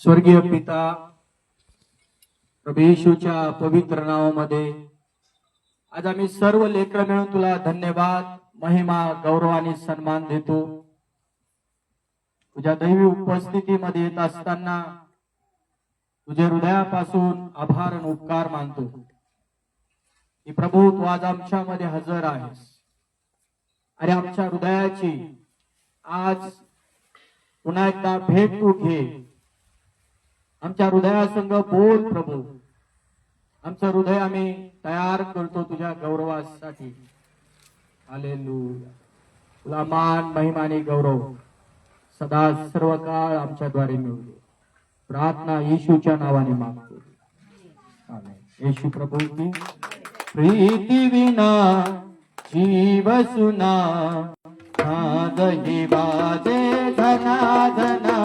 स्वर्गीय पिता प्रभू येशूच्या पवित्र नावामध्ये आज आम्ही सर्व लेकरं मिळून तुला धन्यवाद, महिमा, गौरव आणि सन्मान देतो। तुझ्या दैवी उपस्थितीमध्ये येत असताना तुझे हृदयापासून आभार आणि उपकार मानतो की प्रभू तू आज आमच्यामध्ये हजर आहेस आणि आमच्या हृदयाची आज पुन्हा एकदा भेट तू घे। आमच्या हृदयासंग बोल प्रभू, आमचं हृदय आम्ही तयार करतो तुझ्या गौरवासाठी। हालेलुया। तुला मान, महिमा आणि गौरव सदा सर्व काळ आमच्याद्वारे मिळू दे। प्रार्थना येशूच्या नावाने मागतो, आमेन। येशू प्रभू की प्रीती विना जीव सुना, नादही वाजे धना धना।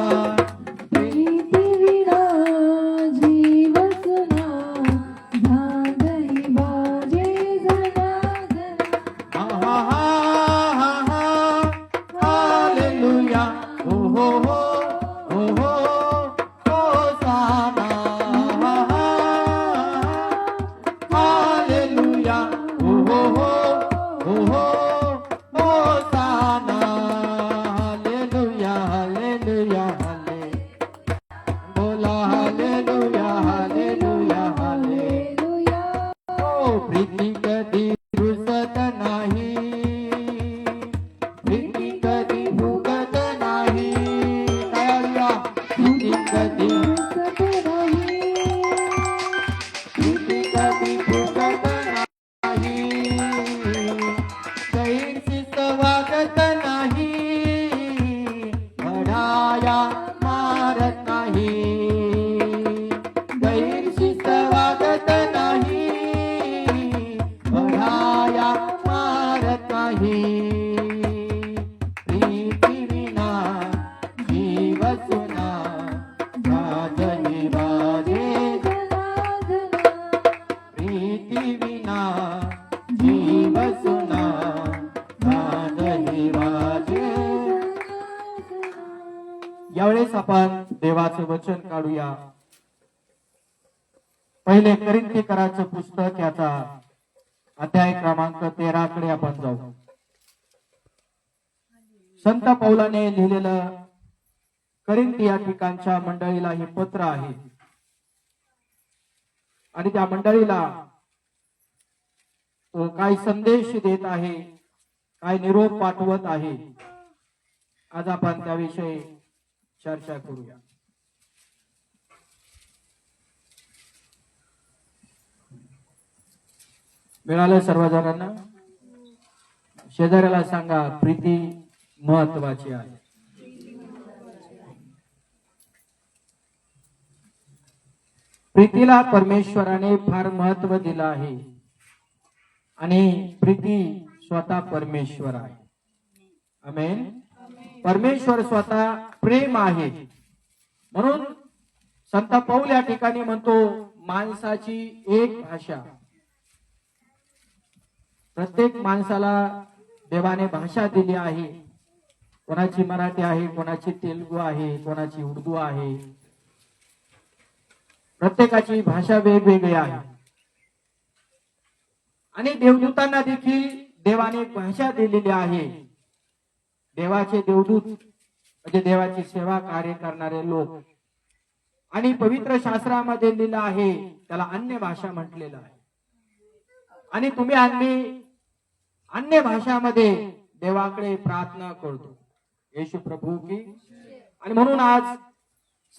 यावेळेस आपण देवाचे वचन काढूया। पहिले करिन्थीकरांचं पुस्तक याचा अध्याय क्रमांक 13 कडे आपण जाऊ। संत पौलाने लिहिलेलं करिन्थ या ठिकाणच्या मंडळीला हे पत्र आहे आणि त्या मंडळीला तो काय संदेश देत आहे, काय निरोप पाठवत आहे, आज आपण त्याविषयी चर्चा करूया। मिळालं सर्वजणांना? शेजाऱ्याला सांगा, प्रीती महत्वाची आहे। प्रीतीला परमेश्वराने फार महत्व दिलं आहे आणि प्रीती स्वतः परमेश्वर आहे। आमेन। परमेश्वर स्वतः प्रेम आहे, म्हणून संत पौल या ठिकाणी म्हणतो माणसाची एक भाषा। प्रत्येक माणसाला देवाने भाषा दिली आहे, कोणाची मराठी आहे, कोणाची तेलुगू आहे, कोणाची उर्दू आहे। प्रत्येकाची भाषा वेगवेगळी आहे आणि देवदूतांना देखील देवाने भाषा दिलेली आहे। देवाचे देवदूत म्हणजे देवाची सेवा कार्य करणारे लोक, आणि पवित्र शास्त्रामध्ये लिहिलं आहे त्याला अन्य भाषा म्हटलेलं आहे। आणि तुम्ही अन्य भाषामध्ये देवाकडे प्रार्थना करतो। येशू प्रभू की। आणि म्हणून आज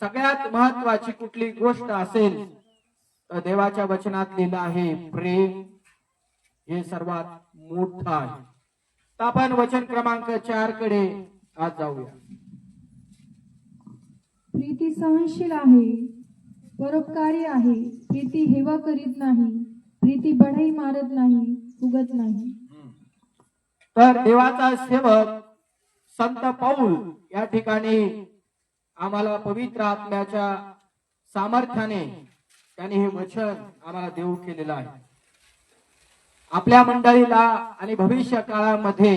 सगळ्यात महत्वाची कुठली गोष्ट असेल तर देवाच्या वचनात लिहिलं आहे प्रेम हे सर्वात मोठं आहे। तर आपण वचन क्रमांक 4 कडे आज जाऊया। प्रीती सहनशील आहे, परोपकारी आहे, प्रीती हेवा करीत नाही, प्रीती बढाई मारत नाही, उगत नाही। तर देवाचा सेवक संत पौल या ठिकाणी आम्हाला पवित्र आत्म्याच्या सामर्थ्याने त्याने हे वचन आम्हाला देऊ केलेलं आहे। आपल्या मंडळीला आणि भविष्य काळामध्ये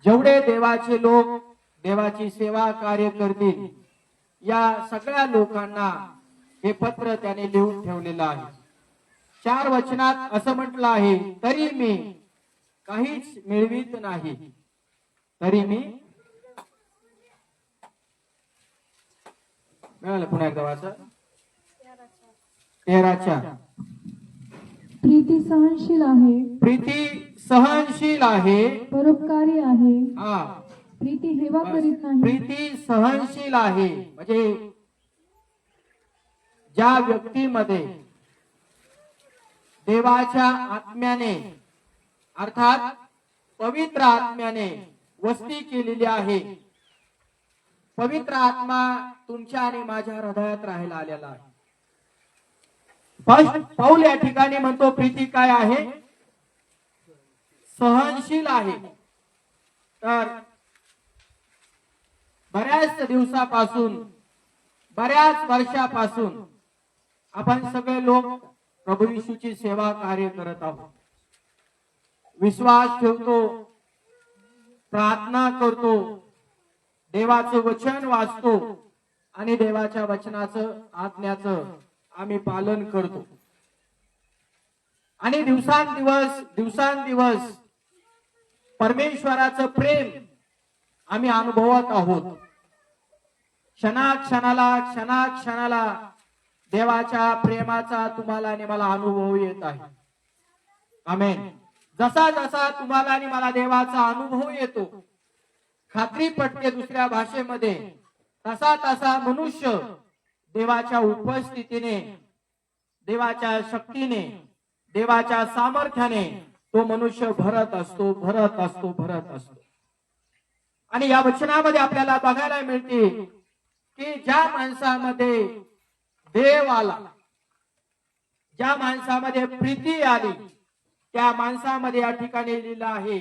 जेवढे देवाचे लोक देवाची सेवा कार्य करतील या सगळ्या लोकांना हे पत्र त्याने लिहून ठेवलेलं आहे. 4 वचनात असं म्हटलं आहे, तरी मी काहीच मिळवित नाही, तरी मी मिळालं. पुन्हा एकदा वाचा. 13च्या प्रीती सहनशील आहे, प्रीती सहनशील आहे. परोपकारी आहे, हा, प्रीती हेवा करीत नाही. प्रीती सहनशील आहे म्हणजे ज्या व्यक्तीमध्ये देवाच्या आत्म्याने अर्थात पवित्र आत्म्याने वस्ती केलेली आहे, पवित्र आत्मा तुमच्या आणि माझ्या हृदयात राहायला आलेला आहे. पाऊल या ठिकाणी म्हणतो प्रीती काय आहे? सहनशील आहे. तर बऱ्याच दिवसापासून, बऱ्याच वर्षापासून आपण सगळे लोक प्रभू येशूची सेवा कार्य करत आहोत. विश्वास ठेवतो, प्रार्थना करतो, देवाचं वचन वाचतो आणि देवाच्या वचनाचं आज्ञाचं आम्ही पालन करतो. आणि दिवसांदिवस परमेश्वराचं प्रेम आम्ही अनुभवत आहोत. क्षणाक्षणाला देवाच्या प्रेमाचा तुम्हाला आणि मला अनुभव येत आहे. आमेन. जसा जसा तुम्हाला आणि मला देवाचा अनुभव येतो, खात्री पटते दुसऱ्या भाषेमध्ये, तसा तसा मनुष्य देवाच्या उपस्थितीने, देवाच्या शक्तीने, देवाच्या सामर्थ्याने तो मनुष्य भरत असतो. आणि या वचनामध्ये आपल्याला बघायला मिळते की ज्या माणसामध्ये देव आला, ज्या माणसामध्ये प्रीती आली, त्या माणसामध्ये या ठिकाणी लिहिलं आहे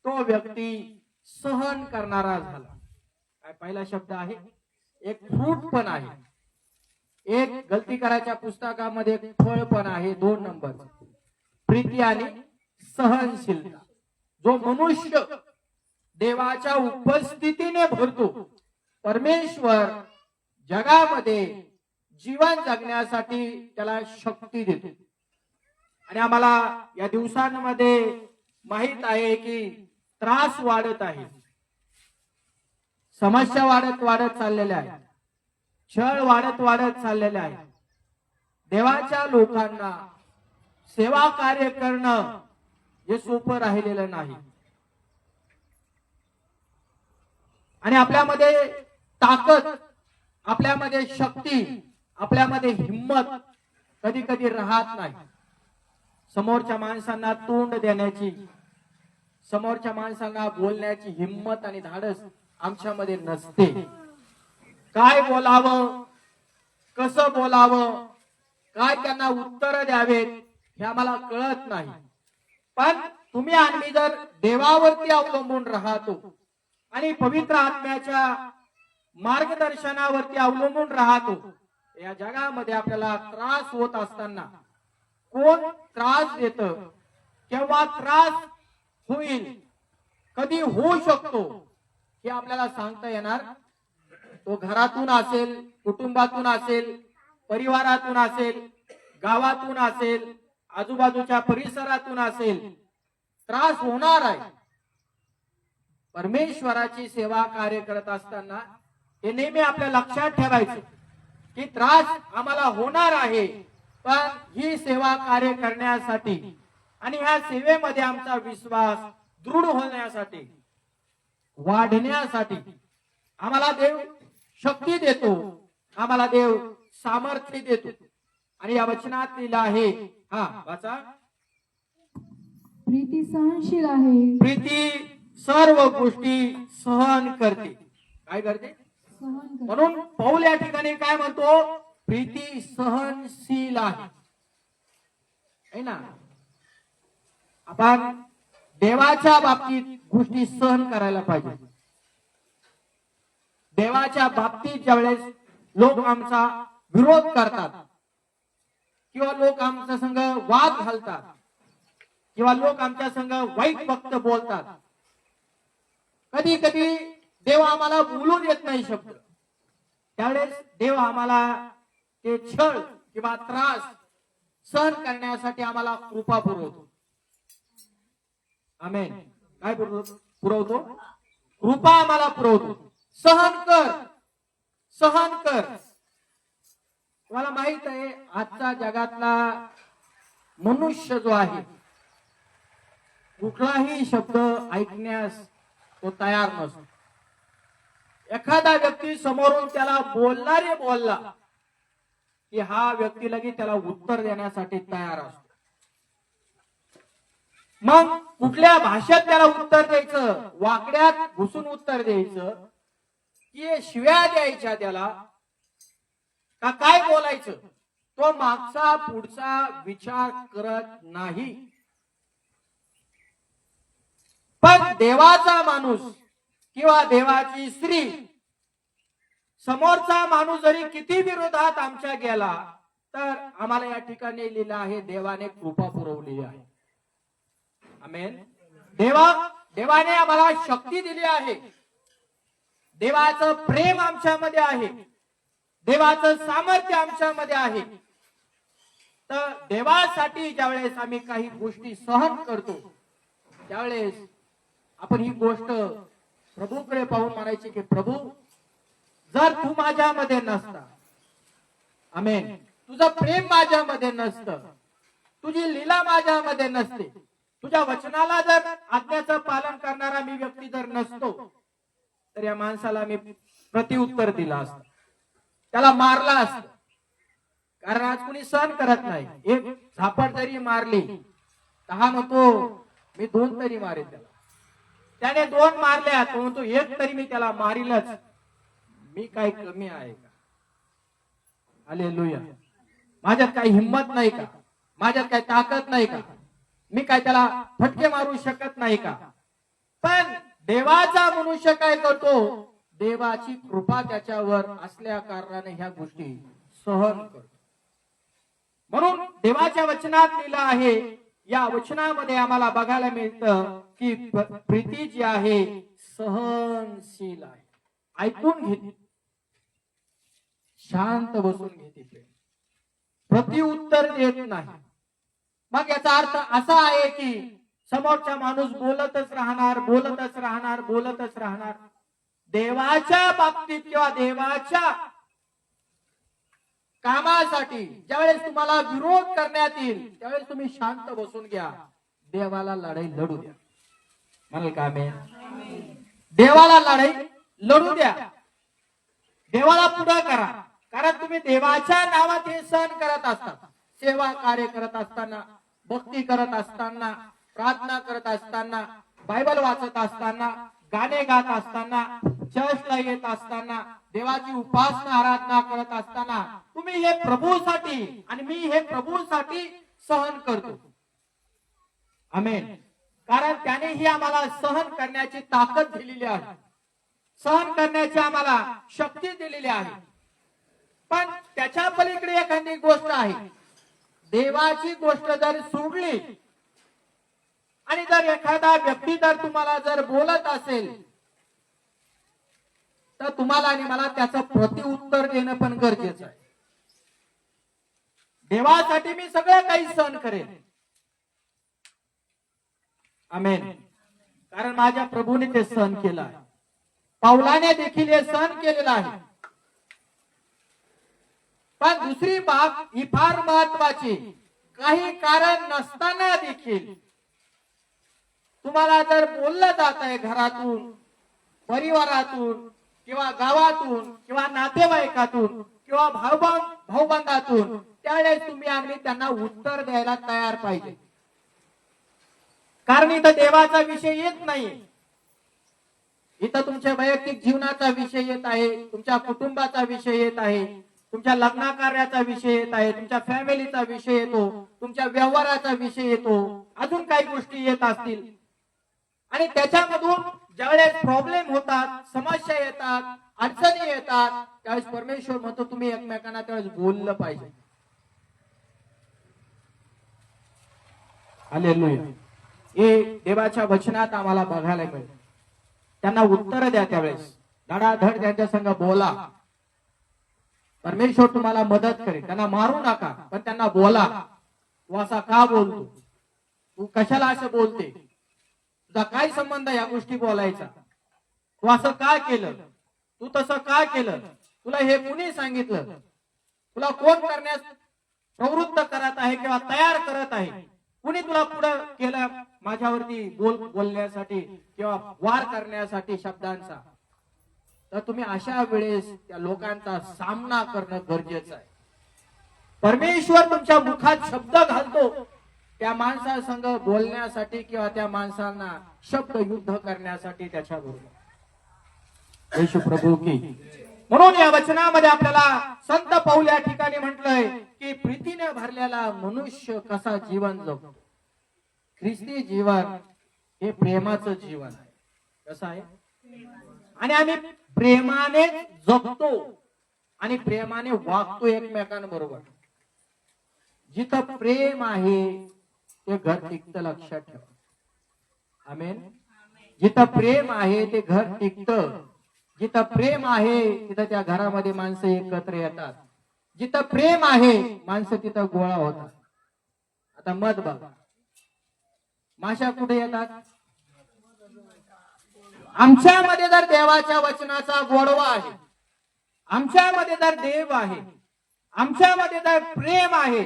तो व्यक्ती सहन करणारा झाला. काय पहिला शब्द आहे? एक फ्रूट पण आहे, एक गलती करायच्या पुस्तकामध्ये एक फळ पण आहे. 2 नंबर प्रीती आणि सहनशीलता. जो मनुष्य देवाच्या उपस्थितीने भरतो, परमेश्वर जगामध्ये जीवन जगण्यासाठी त्याला शक्ती देतो. आणि आम्हाला या दिवसांमध्ये माहित आहे की त्रास वाढत आहे, समस्या वाढत चाललेल्या आहेत, छळ वाढत चाललेले आहे. देवाच्या लोकांना सेवा कार्य करणं हे सोपं राहिलेलं नाही. आणि आपल्यामध्ये ताकद, आपल्यामध्ये शक्ती, आपल्यामध्ये हिम्मत कधी कधी राहत नाही. समोरच्या माणसांना तोंड देण्याची, समोरच्या माणसांना बोलण्याची हिम्मत आणि धाडस आमच्यामध्ये नसते. काय बोलावं, कसं बोलावं, काय त्यांना उत्तर द्यावेत हे आम्हाला कळत नाही. पण तुम्ही आणि मी जर देवावरती अवलंबून राहतो आणि पवित्र आत्म्याच्या मार्गदर्शनावरती अवलंबून राहतो, या जगामध्ये आपल्याला त्रास होत असताना कोण त्रास देत, केव्हा त्रास होईल, कधी होऊ शकतो हे आपल्याला सांगता येणार. तो घरातून असेल, कुटुंबातून असेल, परिवारातून असेल, गावातून असेल, आजूबाजूच्या परिसरातून असेल, त्रास होणार आहे. परमेश्वराची सेवा कार्य करत असताना हे नेहमी आपल्या लक्षात ठेवायचं की त्रास आम्हाला होणार आहे, पण ही सेवा कार्य करण्यासाठी आणि ह्या सेवेमध्ये आमचा विश्वास दृढ होण्यासाठी, वाढण्यासाठी आम्हाला देव शक्ती देतो, आम्हाला देव सामर्थ्य देतो. आणि या वचनात लिहिलं आहे, वाचा. प्रीती सहनशील आहे, प्रीती सर्व गोष्टी सहन करते. काय करते? सहन करते. म्हणून पौल या ठिकाणी काय म्हणतो? प्रीती सहनशील आहे ना. आपण देवाच्या बाबतीत गोष्टी सहन करायला पाहिजे. देवाच्या बाबतीत ज्यावेळेस लोक आमचा विरोध करतात किंवा लोक आमच्या संग वाद घालतात किंवा लोक आमच्या संग वाईट वक्त बोलतात, कधी कधी देव आम्हाला बोलू देत नाही शब्द, त्यावेळेस देव आम्हाला ते छळ किंवा त्रास सहन करण्यासाठी आम्हाला कृपा पुरवतो. आमेन. काय पुरवतो? कृपा आम्हाला पुरवतो. सहन कर, सहन कर. तुम्हाला माहित आहे आजच्या जगातला मनुष्य जो आहे कुठलाही शब्द ऐकण्यास तो तयार नसतो. एखादा व्यक्ती समोरून त्याला बोलणारे बोलला की हा व्यक्ती लगेच त्याला उत्तर देण्यासाठी तयार असतो. मग कुठल्या भाषेत त्याला उत्तर द्यायचं, वाकड्यात घुसून उत्तर द्यायचं की शिव्या द्यायच्या त्याला का काय बोलायचं, तो मागचा पुढचा विचार करत नाही. पण देवाचा माणूस किंवा देवाची स्त्री, समोरचा माणूस जरी किती विरोधात आमच्या गेला तर आम्हाला या ठिकाणी लिहिलं आहे देवाने कृपा पुरवली आहे. आमेन. देवाने आम्हाला शक्ती दिली आहे. देवाचं प्रेम आमच्यामध्ये आहे. देवाचं सामर्थ्य आमच्यामध्ये आहे. तर देवासाठी ज्यावेळेस आम्ही काही गोष्टी सहन करतो त्यावेळेस आपण ही गोष्ट प्रभूकडे पाहून म्हणायची की प्रभू, जर तू माझ्यामध्ये नसता, आमेन, तुझं प्रेम माझ्यामध्ये नसतं, तुझी लीला माझ्यामध्ये नसते, तुझ्या वचनाला जर आज्ञाचं पालन करणारा मी व्यक्ती जर नसतो तर या माणसाला मी प्रतिउत्तर दिला असतं, त्याला मारला असतं. कारण आज कुणी सहन करत नाही. एक झापड जरी मारली तर हा म्हणतो मी 2 तरी मारेल त्याला. त्याने 2 मारल्या तो म्हणतो 1 तरी मी त्याला मारीलच. मी काय कमी आहे का? हालेलुया. माझ्यात काही हिंमत नाही का? माझ्यात काही ताकद नाही का? मी काय त्याला फटके मारू शकत नाही का? पण देवाचा मनुष्य काय करतो? देवाची कृपा त्याच्यावर असल्या कारणाने ह्या गोष्टी सहन करतो. म्हणून देवाच्या वचनात लिहिलं आहे, या वचनामध्ये आम्हाला बघायला मिळतं की प्रीती जी आहे सहनशील आहे, ऐकून घेते, शांत बसून घेते, प्रतिउत्तर देत नाही. मग याचा अर्थ असा आहे की समोरचा माणूस बोलतच राहणार, बोलतच राहणार, बोलतच राहणार. देवाच्या बाबतीत किंवा देवाच्या कामासाठी ज्यावेळेस तुम्हाला विरोध करण्यात येईल त्यावेळेस तुम्ही शांत बसून घ्या. देवाला लढाई लढू द्या. म्हणाल का आमेन? देवाला लढाई लढू द्या. देवाला पुढे करा. कारण तुम्ही देवाच्या नावात हे सहन करत असतात. सेवा कार्य करत असताना, भक्ती करत असताना, प्रार्थना करत असताना, बायबल वाचत असताना, गाणे गात असताना, चर्चला येत असताना, देवाची उपासना आराधना करत असताना तुम्ही हे प्रभूसाठी आणि मी हे प्रभूसाठी सहन करतो. आमेन. कारण त्यानेही आम्हाला सहन करण्याची ताकद दिलेली आहे, सहन करण्याची आम्हाला शक्ती दिलेली आहे. पण त्याच्या पलीकडे एखादी गोष्ट आहे. देवाची गोष्ट जर सोडली आणि जर एखादा व्यक्ती जर तुम्हाला जर बोलत असेल तर तुम्हाला आणि मला त्याचं प्रतिउत्तर देणं पण गरजेचं आहे. देवासाठी मी सगळं काही सहन करेन. आमेन. कारण माझ्या प्रभूने ते सहन केलं आहे. पावलाने देखील हे सहन केलेलं आहे. पण दुसरी बाब ही फार महत्वाची, काही कारण नसताना देखील तुम्हाला जर बोललं जात आहे घरातून, परिवारातून किंवा गावातून किंवा नातेवाईकातून किंवा भाऊबंदातून, त्यावेळेस तुम्ही अगदी त्यांना उत्तर द्यायला तयार पाहिजे. कारण इथं देवाचा विषय येत नाही, इथं तुमच्या वैयक्तिक जीवनाचा विषय येत आहे, तुमच्या कुटुंबाचा विषय येत आहे, तुमच्या लग्न कार्याचा विषय येत आहे, तुमच्या फॅमिलीचा विषय येतो, तुमच्या व्यवहाराचा विषय येतो, अजून काही गोष्टी येत असतील. आणि त्याच्यामधून ज्यावेळेस प्रॉब्लेम होतात, समस्या येतात, अडचणी येतात, त्यावेळेस परमेश्वर म्हणतो तुम्ही एकमेकांना त्यावेळेस बोललं पाहिजे. हालेलुया. हे देवाच्या वचनात आम्हाला बघायला मिळतं. त्यांना उत्तर द्या, त्यावेळेस धडाधड त्यांच्या संग बोला. परमेश्वर तुम्हाला मदत करेल. त्यांना मारू नका, पण त्यांना बोला. तू असा का बोलतो, तू कशाला असं बोलते, तुझा काय संबंध या गोष्टी बोलायचा, तू असं का केलं, तू तसं का केलं, तुला हे कुणी सांगितलं, तुला कोण करण्यास प्रवृत्त करत आहे किंवा तयार करत आहे, कुणी तुला पुढे केलं माझ्यावरती बोलण्यासाठी किंवा वार करण्यासाठी शब्दांचा. तर तुम्ही अशा वेळेस त्या लोकांचा सामना करणं गरजेचं आहे. परमेश्वर तुमच्या मुखात शब्द घालतो त्या माणसासंग बोलण्यासाठी किंवा त्या माणसांना शब्द युद्ध करण्यासाठी त्याच्याबरोबर. येशू प्रभू की. म्हणून या वचनामध्ये आपल्याला संत पौल या ठिकाणी म्हटलंय की प्रीतीने भरलेला मनुष्य कसा जीवन जगतो. ख्रिस्ती जीवन हे प्रेमाचं जीवन आहे. कसं आहे, आणि आम्ही प्रेमाने जगतो आणि प्रेमाने वागतो एकमेकांबरोबर. जिथं प्रेम आहे ते घर टिकतं, लक्षात ठेवा. आमेन. जिथं प्रेम आहे ते घर टिकतं. जिथं प्रेम आहे तिथं त्या घरामध्ये माणसं एकत्र येतात. जिथं प्रेम आहे माणसं तिथं गोळा होतात. आता मत बघा, माशा कुठे येतात? आमच्यामध्ये जर देवाच्या वचनाचा गोडवा आहे, आमच्यामध्ये जर देव आहे, आमच्यामध्ये जर प्रेम आहे,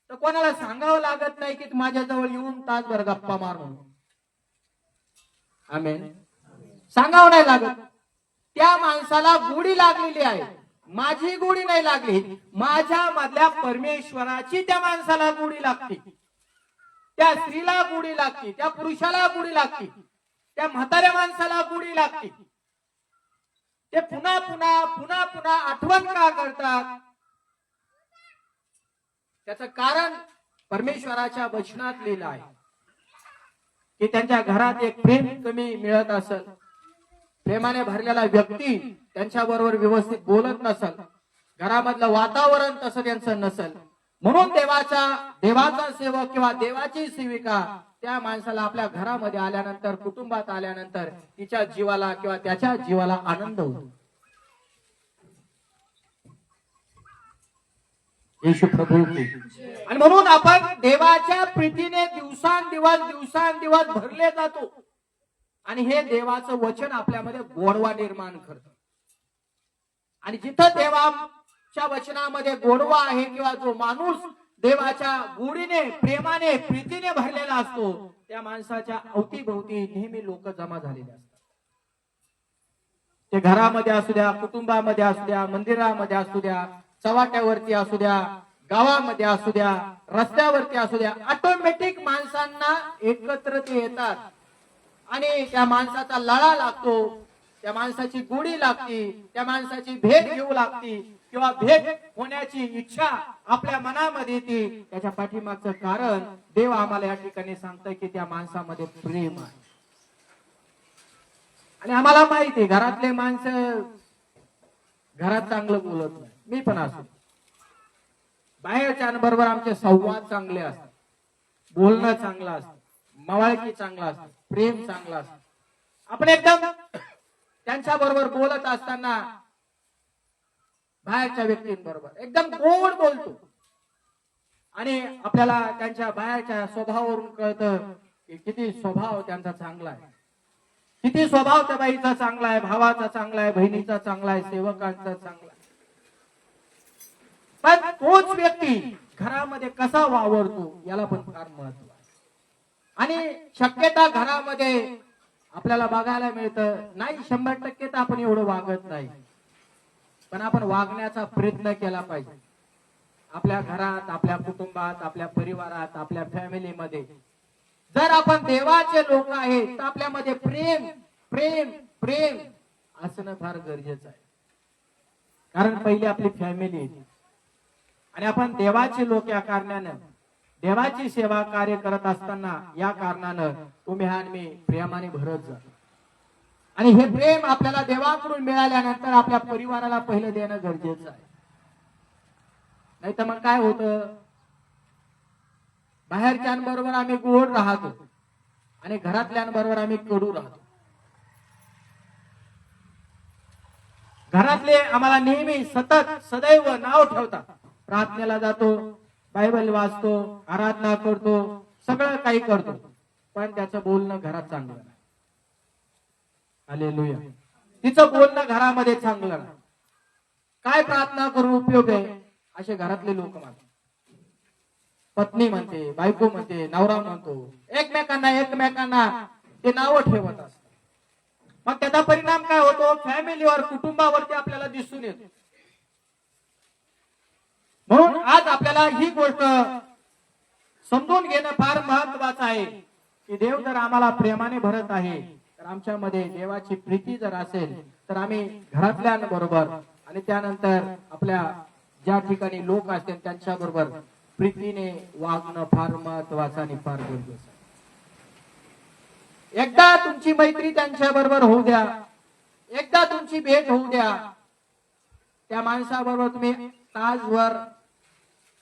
तर कोणाला सांगावं लागत नाही की माझ्याजवळ येऊन तासभर गप्पा मार म्हणून. आमेन. सांगावं नाही लागत. त्या माणसाला गोडी लागलेली आहे. माझी गोडी नाही लागली, माझ्या मधल्या परमेश्वराची त्या माणसाला गोडी लागते. त्या स्त्रीला गोडी लागते, त्या पुरुषाला गोडी लागते, त्या म्हाताऱ्या माणसाला गोडी लागते. ते पुन्हा पुन्हा पुन्हा पुन्हा आठवण का करतात? त्याचं कारण परमेश्वराच्या वचनात लिहिलं आहे की त्यांच्या घरात एक प्रेम कमी मिळत असेल, प्रेमाने भरलेला व्यक्ती त्यांच्या बरोबर व्यवस्थित बोलत नसेल, घरामधलं वातावरण तसं त्यांचं नसेल. म्हणून देवाचा सेवक किंवा देवाची सेविका त्या माणसाला आपल्या घरामध्ये आल्यानंतर, कुटुंबात आल्यानंतर तिच्या जीवाला किंवा त्याच्या जीवाला आनंद होतो. येशू प्रभू की. आणि म्हणून आपण देवाच्या प्रीतीने दिवसांदिवस भरले जातो आणि हे देवाचं वचन आपल्यामध्ये गोडवा निर्माण करतं. आणि जिथं देवाच्या वचनामध्ये गोडवा आहे किंवा जो माणूस देवाच्या गोडीने, प्रेमाने, प्रीतीने भरलेला असतो, त्या माणसाच्या अवतीभोवती नेहमी लोक जमा झालेले असतात. ते घरामध्ये असू द्या, कुटुंबामध्ये असू द्या, मंदिरामध्ये असू द्या, चव्हाट्यावरती असू द्या, गावामध्ये असू द्या, रस्त्यावरती असू द्या, ऑटोमॅटिक माणसांना एकत्र ते येतात आणि त्या माणसाचा लळा लागतो, त्या माणसाची गोडी लागती, त्या माणसाची भेट घेऊ लागती किंवा भेट होण्याची इच्छा आपल्या मनामध्ये येते. त्याच्या पाठीमागचं कारण देव आम्हाला या ठिकाणी सांगतोय की त्या माणसामध्ये प्रेम आहे. आणि आम्हाला माहिती आहे घरातले माणसं घरात चांगलं बोलत नाही. मी पण असो, बाहेरच्यांबरोबर आमचे संवाद चांगले असतात, बोलणं चांगलं असतं, मवाळकी चांगला असतं, प्रेम चांगलं असतं. आपण एकदम त्यांच्या बरोबर बोलत असताना बाहेरच्या व्यक्तींबरोबर एकदम गोड बोलतो आणि आपल्याला त्यांच्या बाहेरच्या स्वभावावरून कळतं की किती स्वभाव त्यांचा चांगला आहे, किती स्वभाव त्या बाईचा चांगला आहे, भावाचा चांगला आहे, बहिणीचा चांगला आहे, सेवकांचा चांगला आहे. पण तोच व्यक्ती घरामध्ये कसा वावरतो याला पण फार महत्व आहे. आणि शक्यता घरामध्ये आपल्याला बघायला मिळतं नाही, 100% तर आपण एवढं वागत नाही, पण आपण वागण्याचा प्रयत्न केला पाहिजे. आपल्या घरात, आपल्या कुटुंबात, आपल्या परिवारात, आपल्या फॅमिलीमध्ये जर आपण देवाचे लोक आहेत तर आपल्यामध्ये प्रेम प्रेम प्रेम असणं फार गरजेचं आहे. कारण पहिली आपली फॅमिली आहे आणि आपण देवाचे लोक या कारणानं, देवाची सेवा कार्य करत असताना या कारणानं तुम्ही आणि मी प्रेमाने भरत जातो. आणि हे प्रेम आपल्याला देवाकडून मिळाल्यानंतर आपल्या परिवाराला पहिलं देणं गरजेचं आहे. नाही तर मग काय होतं, बाहेरच्यांबरोबर आम्ही गोड राहतो आणि घरातल्यांबरोबर आम्ही कडू राहतो. घरातले आम्हाला नेहमी सतत सदैव नाव ठेवतात. प्रार्थनेला जातो, बायबल वाचतो, आराधना करतो, सगळं काही करतो, पण त्याचं बोलणं घरात चांगलं नाही. हालेलुया. तिचं बोलणं घरामध्ये चांगलं नाही. काय प्रार्थना करून उपयोग आहे असे घरातले लोक म्हणतात. पत्नी म्हणते, बायको म्हणते, नवरा म्हणतो, एकमेकांना ते नावं ठेवत असतात. मग त्याचा परिणाम काय होतो? फॅमिलीवर, कुटुंबावरती आपल्याला दिसून येतो. म्हणून आज आपल्याला ही गोष्ट समजून घेणं फार महत्वाचं आहे की देव जर आम्हाला प्रेमाने भरत आहे, तर आमच्यामध्ये देवाची प्रीती जर असेल, तर आम्ही घरातल्यांबरोबर आणि त्यानंतर आपल्या ज्या ठिकाणी लोक असतील त्यांच्या बरोबर प्रीतीने वागणं फार महत्वाचं आणि फार गरजेचं आहे. एकदा तुमची मैत्री त्यांच्या बरोबर होऊ द्या, एकदा तुमची भेट होऊ द्या. त्या माणसाबरोबर तुम्ही तासभर,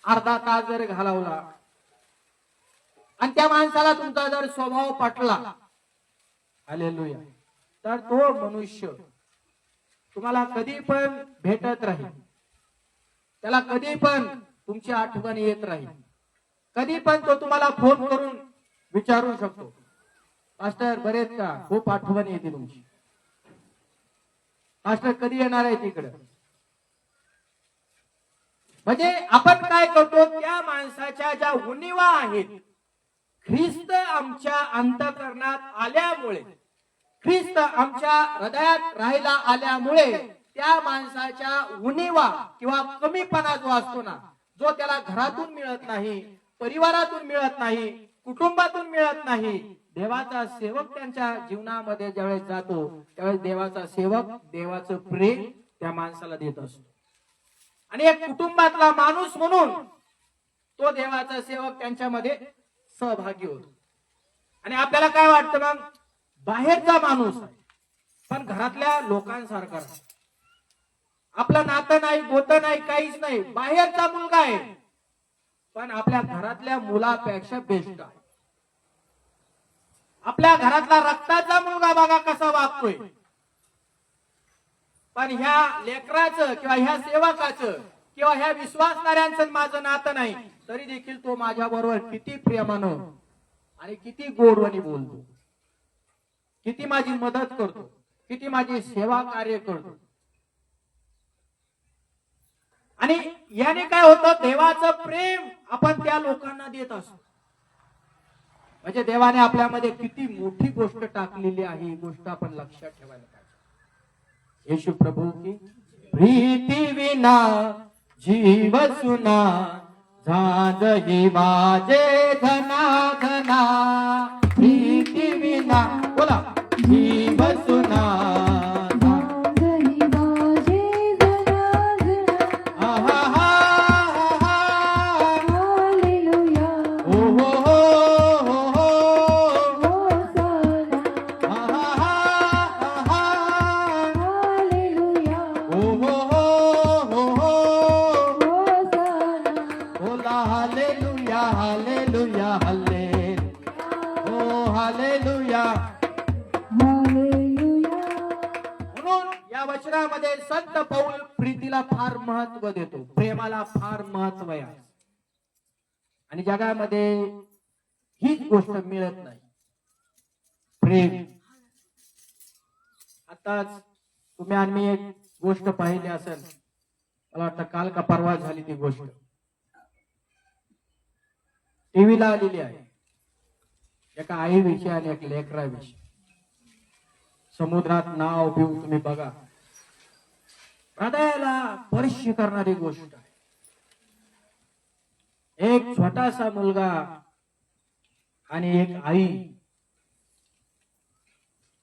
अर्धा तास जर घालवला आणि त्या माणसाला तुमचा जर स्वभाव पटला, हालेलुया, तर तो मनुष्य तुम्हाला कधी पण भेटत राहील. त्याला कधी पण तुमची आठवण येत राहील. कधी पण तो तुम्हाला फोन करून विचारू शकतो, मास्टर बरेच का? खूप आठवण येते तुमची. मास्टर कधी येणार आहे तिकडे? म्हणजे आपण काय करतो? त्या माणसाच्या ज्या उणिवा आहेत, ख्रिस्त आमच्या अंतःकरणात आल्यामुळे, ख्रिस्त आमच्या हृदयात राहायला आल्यामुळे त्या माणसाच्या उणिवा किंवा कमीपणा जो असतो ना, जो त्याला घरातून मिळत नाही, परिवारातून मिळत नाही, कुटुंबातून मिळत नाही, देवाचा सेवक त्यांच्या जीवनामध्ये ज्यावेळेस जातो, त्यावेळेस देवाचा सेवक देवाचं प्रेम त्या माणसाला देत असतो. आणि एक कुटुंबातला माणूस म्हणून तो देवाचा सेवक त्यांच्यामध्ये सहभागी होतो. आणि आपल्याला काय वाटतं? मग बाहेरचा माणूस आहे, पण घरातल्या लोकांसारखा नाही. आपलं नातं नाही, गोतं नाही, काहीच नाही. बाहेरचा मुलगा आहे, पण आपल्या घरातल्या मुलापेक्षा बेस्ट आहे. आपल्या घरातला रक्ताचा मुलगा बघा कसा वागतोय, पण ह्या लेकराचं किंवा ह्या सेवकाचं किंवा ह्या विश्वासणाऱ्यांचं माझं नातं नाही, तरी देखील तो माझ्या बरोबर किती प्रेमानं आणि किती गोडवानी बोलतो, किती माझी मदत करतो, किती माझी सेवा कार्य करतो. आणि याने काय होतं? देवाचं प्रेम आपण त्या लोकांना देत असतो. म्हणजे देवाने आपल्यामध्ये किती मोठी गोष्ट टाकलेली आहे, ही गोष्ट आपण लक्षात ठेवायला पाहिजे. येशू प्रभू की प्रीती विना जीव सुना, झाज ही वाजे घना घना. प्रीती विना बोला जीव सुना, वचनामध्ये संत पौल प्रीतीला फार महत्व देतो, प्रेमाला फार महत्व आहे. आणि जगामध्ये हीच गोष्ट मिळत नाही, प्रेम. आताच तुम्ही आणि मी एक गोष्ट पाहिली असेल, मला वाटतं काल का परवा झाली ती गोष्ट, टीव्हीला आलेली आहे. एका आईविषयी आणि एक लेकराविषयी. समुद्रात नाव भिवून तुम्ही बघा, हृदयाला स्पर्श करणारी गोष्ट आहे. एक छोटासा मुलगा आणि एक आई,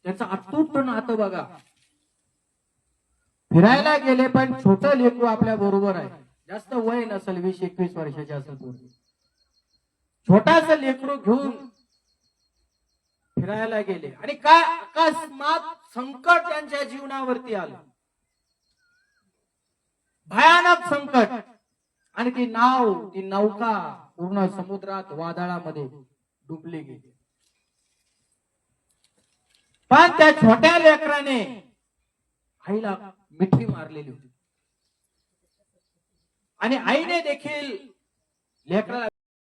त्याचं अतूट नातं बघा. फिरायला गेले पण छोटं लेकरू आपल्या बरोबर आहे, जास्त वय नसेल, 20-21 वर्षाचे असेल पूर्ण. छोटासा लेकरू घेऊन फिरायला गेले आणि काय अकस्मात संकट त्यांच्या जीवनावरती आलं, भयानक संकट. आणि ती नौका पूर्ण समुद्रात वादळामध्ये डुबली गेली. पण त्या छोट्या लेकराने आईला मिठी मारलेली होती आणि आईने देखील लेकराला